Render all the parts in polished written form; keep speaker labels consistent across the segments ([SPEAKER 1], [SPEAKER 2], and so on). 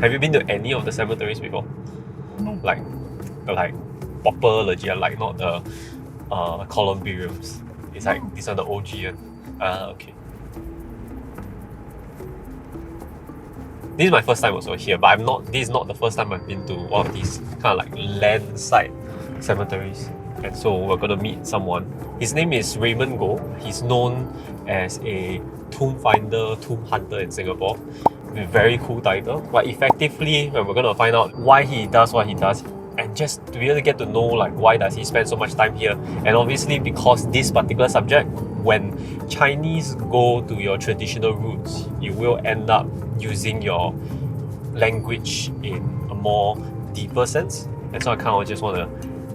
[SPEAKER 1] Have you been to any of the cemeteries before?
[SPEAKER 2] No.
[SPEAKER 1] Like proper legit, like not the columbariums. It's like these are the OG one. Okay. This is my first time also here, but this is not the first time I've been to one of these kind of like landside cemeteries. And so we're gonna meet someone. His name is Raymond Goh. He's known as a tomb finder, tomb hunter in Singapore. With a very cool title. But effectively, we're gonna find out why he does what he does, and just to really get to know like why does he spend so much time here. And obviously because this particular subject, when Chinese go to your traditional roots, you will end up using your language in a more deeper sense. And so I kind of just want to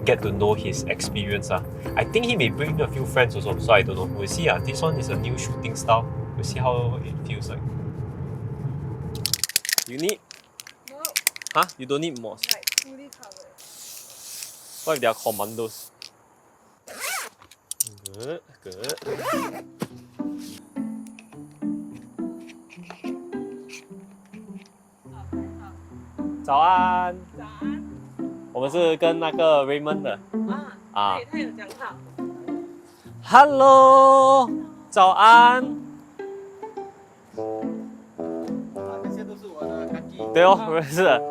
[SPEAKER 1] get to know his experience. I think he may bring a few friends also, so I don't know. We'll see. This one is a new shooting style. We'll see how it feels like. You need?
[SPEAKER 3] No.
[SPEAKER 1] Huh? You don't need moss?
[SPEAKER 3] Like fully covered.
[SPEAKER 1] What if they are commandos? Good, good. 早安。
[SPEAKER 3] 早安。
[SPEAKER 1] 我们是跟那个 Raymond 的。
[SPEAKER 3] 对，他有讲好。
[SPEAKER 1] Hello， 早安。
[SPEAKER 2] 这些都是我的干爹。
[SPEAKER 1] 对哦，我认识的。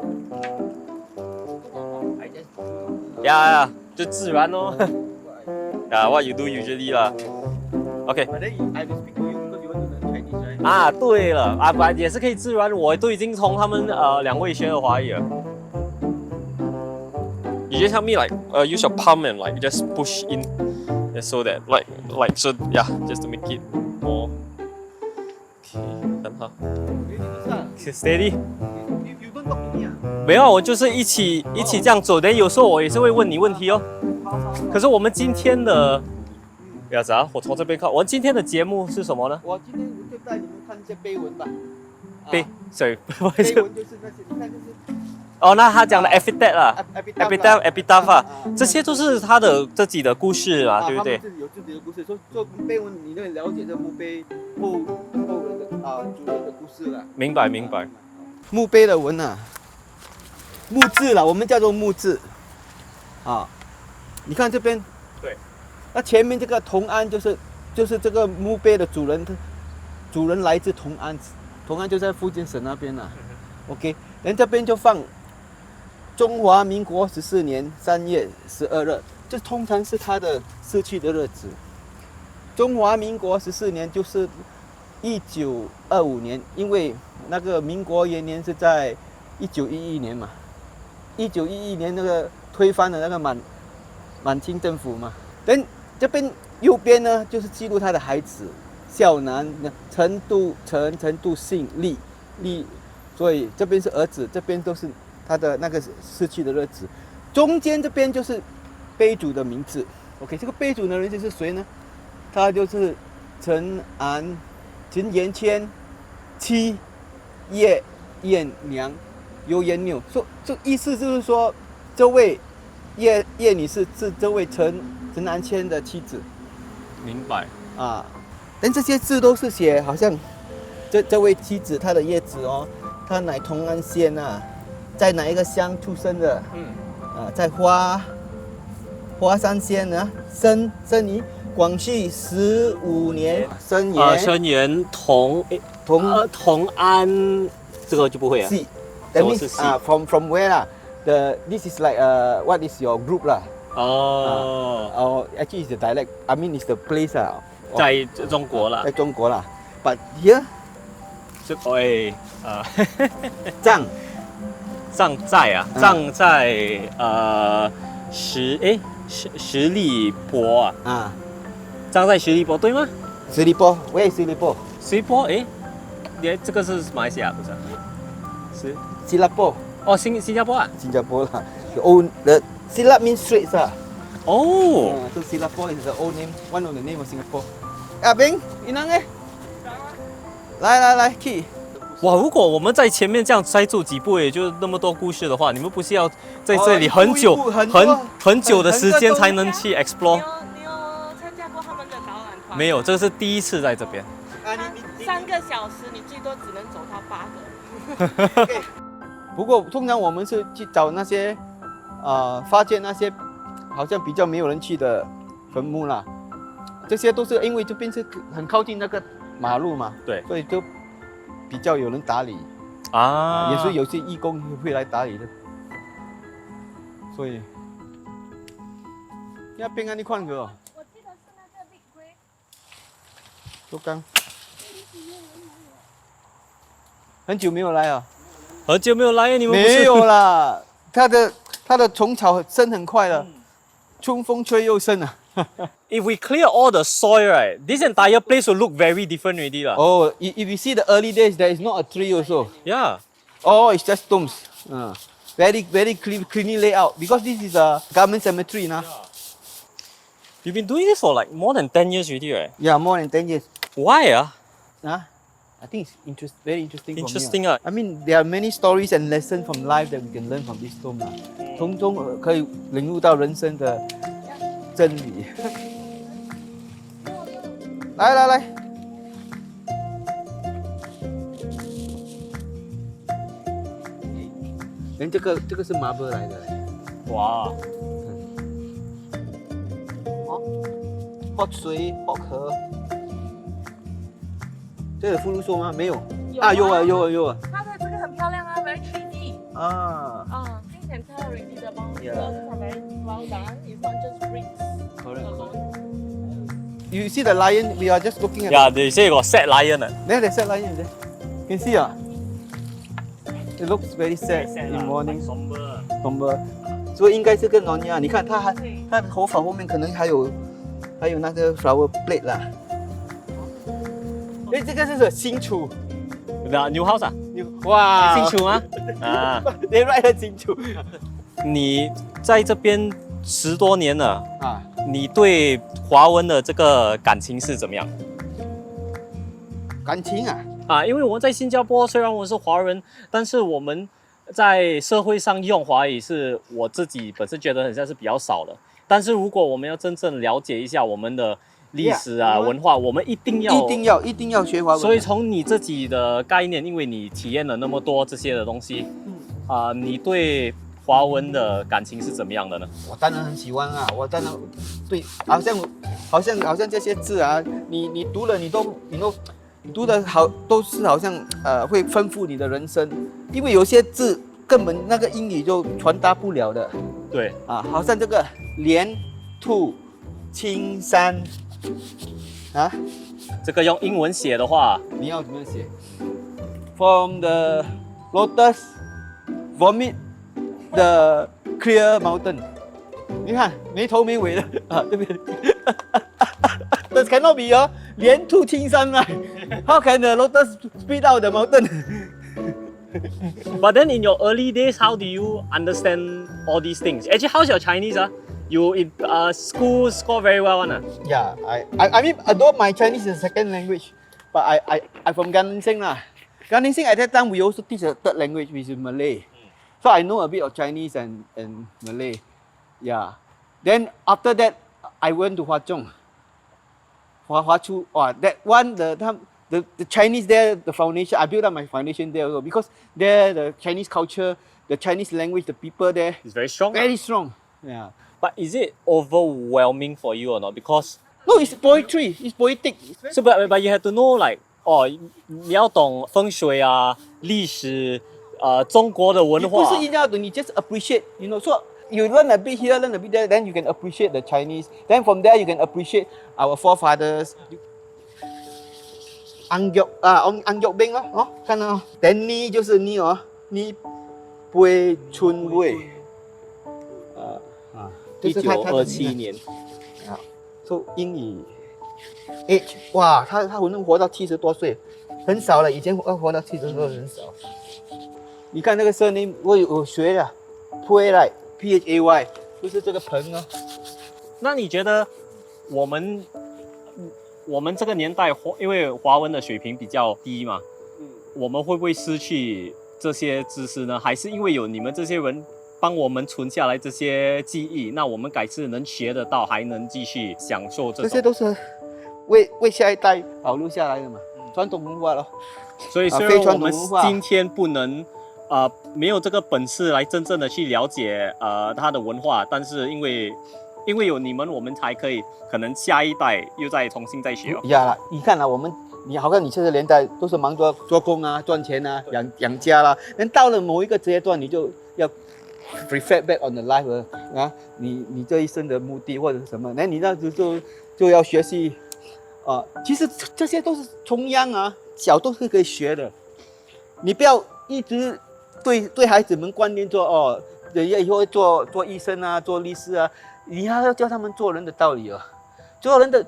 [SPEAKER 1] 呀，就自然哦。what you do usually 啦。OK。
[SPEAKER 2] But then I will speak to you because you want to learn Chinese, right?
[SPEAKER 1] 对了，不然也是可以自然，我都已经从他们两位学了华语了。You just help me use your palm and just push in, so that so yeah, just to make it more. Okay， 很好。Steady。
[SPEAKER 2] You don't talk to me 啊？
[SPEAKER 1] 没有，我就是一起这样走的。有时候我也是会问你问题哦。可是我们今天的，不要子我从这边看，我们今天的节目是什么呢？
[SPEAKER 2] 我今天就带你们看一些碑文吧。
[SPEAKER 1] sorry， 不好意思。
[SPEAKER 2] 碑文就是那些，你看就是。
[SPEAKER 1] 哦，那他讲的 epitaph 啦 ，epitaph 啊，这些都是他的自己的故事啊，对不对？
[SPEAKER 2] 他们自己有自己的故事，做碑文，你能了解这墓碑后人的主人的故事了。
[SPEAKER 1] 明白明白。
[SPEAKER 2] 墓碑的文啊，墓志了，我们叫做墓志。啊，你看这边，
[SPEAKER 1] 对，
[SPEAKER 2] 那前面这个同安就是这个墓碑的主人来自同安，同安就在福建省那边了。OK， 人这边就放。中华民国14年3月12日，这通常是他的逝去的日子。中华民国14年就是1925年，因为那个民国元年是在1911年嘛，1911年那个推翻了那个满清政府嘛。等这边右边呢，就是记录他的孩子，孝男陈度信立，所以这边是儿子，这边都是。他的那个逝去的日子，中间这边就是碑主的名字。OK， 这个碑主的人是谁呢？他就是陈延谦妻叶燕娘尤延缪。这意思就是说，这位叶女士是这位陈安谦的妻子。
[SPEAKER 1] 明白
[SPEAKER 2] 啊，但这些字都是写好像这位妻子她的叶子哦，她乃同安县啊。在哪一个乡出生的？在花山县呢，生于广西15年，生
[SPEAKER 1] 源同安，这个就不会啊。
[SPEAKER 2] 是 ，that means from where 啦？This is like what is your group 啦？actually is the dialect. I mean is the place 啦。
[SPEAKER 1] 在中国啦。
[SPEAKER 2] 在中国啦。But here，
[SPEAKER 1] 葬在十里坡啊，葬在十里坡对吗？
[SPEAKER 2] 十里坡 ，Where is 十里坡？
[SPEAKER 1] 十里坡这个是马来西亚不是？是
[SPEAKER 2] 新加坡。
[SPEAKER 1] 哦，新加坡啊？
[SPEAKER 2] 新加坡啦 ，the Silat means straits 啊。
[SPEAKER 1] 哦。
[SPEAKER 2] So Singapore is the old name, one of the name of Singapore. 阿炳，你啷个？来 ，Key。
[SPEAKER 1] 哇！如果我们在前面这样再走几步，也就那么多故事的话，你们不是要在这里很久的时间才能去 explore？
[SPEAKER 3] 你有参加过他们的导览团？
[SPEAKER 1] 没有，这是第一次在这边。
[SPEAKER 3] 3个小时，你最多只能走到8个。
[SPEAKER 2] 不过通常我们是去找那些，发现那些好像比较没有人去的坟墓啦。这些都是因为这边是很靠近那个马路嘛，
[SPEAKER 4] 对，
[SPEAKER 2] 所以就比较有人打理，
[SPEAKER 4] 啊，
[SPEAKER 2] 也是有些义工会来打理的。所以，那边安你看过？
[SPEAKER 3] 我记得是那个 Big Grave。
[SPEAKER 2] 都刚很久没有来啊。
[SPEAKER 4] 很久没有来，你们不是
[SPEAKER 2] 没有啦，它的虫草生很快的，春风吹又生啊。
[SPEAKER 4] If we clear all the soil, right, this entire place will look very different already, lah.
[SPEAKER 2] Oh, if you see the early days, there is not a tree also.
[SPEAKER 4] Yeah.
[SPEAKER 2] Oh, it's just tombs. Very cleanly laid out because this is a government cemetery now.
[SPEAKER 4] You've been doing this for like more than 10 years already, right?
[SPEAKER 2] Yeah, more than 10 years.
[SPEAKER 4] Why, ah?
[SPEAKER 2] I think it's very interesting.
[SPEAKER 4] Interesting,
[SPEAKER 2] for me. I mean, there are many stories and lessons from life that we can learn from this tomb. 从中可以领悟到人生的真理。来，连这个是 marble 来的嘞。
[SPEAKER 4] 哇，
[SPEAKER 2] 喝水、喝壳。这有附录说吗？没有。
[SPEAKER 3] 有啊
[SPEAKER 2] 有啊。
[SPEAKER 3] 它的这个很漂亮啊，very 3D。Things can tell already the boundaries
[SPEAKER 2] Yeah.
[SPEAKER 3] are very well done. It's not just bricks
[SPEAKER 2] Correct.
[SPEAKER 3] alone.
[SPEAKER 2] You see the lion? We are just looking at.
[SPEAKER 4] Yeah, they say you got sad lion, ah.
[SPEAKER 2] There, there's a lion there. Can see It looks very sad in morning. Somber. 所以应该是跟 Nonya， 你看它的头发后面可能还有那个 flower plate 啦。哎，这个是新楚。
[SPEAKER 4] The new house 啊？
[SPEAKER 2] 哇，
[SPEAKER 4] 清楚吗？啊，
[SPEAKER 2] 你 write 得清楚
[SPEAKER 4] 你在这边10多年了，
[SPEAKER 2] 啊。
[SPEAKER 4] 你对华文的这个感情是怎么样？
[SPEAKER 2] 感情啊，
[SPEAKER 4] 啊，因为我们在新加坡，虽然我们是华人，但是我们在社会上用华语是我自己本身觉得很像是比较少的。但是如果我们要真正了解一下我们的历史啊、文化，我们一定要学华文。所以从你自己的概念，因为你体验了那么多这些的东西，你对华文的感情是怎么样的呢？
[SPEAKER 2] 我当然很喜欢啊，我当然对，好像这些字啊，你读了你读的好，都是好像会丰富你的人生，因为有些字根本那个英语就传达不了的
[SPEAKER 4] 对
[SPEAKER 2] 啊，好像这个莲兔青山啊，
[SPEAKER 4] 这个用英文写的话，
[SPEAKER 2] 你要怎么写 ？From the lotus vomit the clear mountain。你看没头没尾的啊，对不对？That cannot be 哦，莲兔青山嘛。How can the lotus spit out the mountain？
[SPEAKER 4] But then in your early days, how do you understand all these things? Actually, how's your Chinese? You in school score very well, one.
[SPEAKER 2] Yeah, I mean, although my Chinese is a second language, but I from Gan Sing lah. Gan Sing at that time we also teach a third language, which is Malay. So I know a bit of Chinese and Malay. Yeah. Then after that, I went to Hwa Chong. Hwa Chu. That one the Chinese there, the foundation. I built up my foundation there also because there the Chinese culture, the Chinese language, the people there
[SPEAKER 4] It's very strong.
[SPEAKER 2] very strong. Yeah.
[SPEAKER 4] But is it overwhelming for you or not? Because
[SPEAKER 2] No, it's poetry. It's poetic.
[SPEAKER 4] so but you have to know like 你要懂风水啊、历史、中国的文化。
[SPEAKER 2] 不是一定要懂，你 just appreciate, you know. So you learn a bit here, learn a bit there, then you can appreciate the Chinese. Then from there you can appreciate our forefathers. 安玉兵哦，看到等你就是你哦，你杯春味。就是他
[SPEAKER 4] 1927年。
[SPEAKER 2] 说英语 age， 哇，他能活到70多岁，很少了，以前活到70多很少。你看那个 surname， 我学了 ，Phay Phay， 就是这个盆哦。
[SPEAKER 4] 那你觉得我们这个年代因为华文的水平比较低嘛，我们会不会失去这些知识呢？还是因为有你们这些人帮我们存下来这些记忆，那我们改次能学得到，还能继续享受这种？
[SPEAKER 2] 这些都是为下一代保留下来的嘛，传统文化咯。
[SPEAKER 4] 所以虽然我们今天不能没有这个本事来真正的去了解他的文化，但是因为有你们，我们才可以可能下一代又再重新再学哦。
[SPEAKER 2] 呀，你看啊，你好像你这个年代都是忙着做工啊、赚钱啊、养家啦，但到了某一个阶段，你就要 reflect back on the life 啊，你这一生的目的或者是什么，那你那就要学习其实这些都是从小都是可以学的，你不要一直对孩子们观念说人家以后做医生啊、做律师啊，你还要教他们做人的道理哦。做人的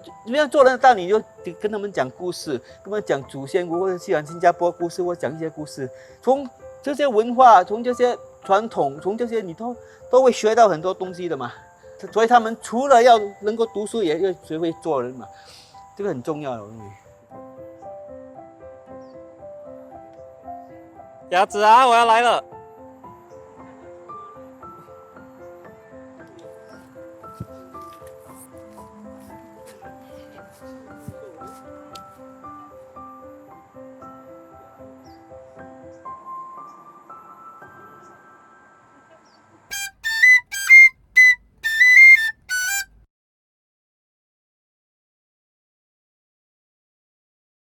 [SPEAKER 2] 道理，你就跟他们讲故事，跟他们讲祖先或者讲新加坡故事，或讲一些故事，从这些文化，从这些传统，从这些你都会学到很多东西的嘛。所以他们除了要能够读书，也要学会做人嘛，这个很重要的东西。
[SPEAKER 4] 鸭子啊，我要来了。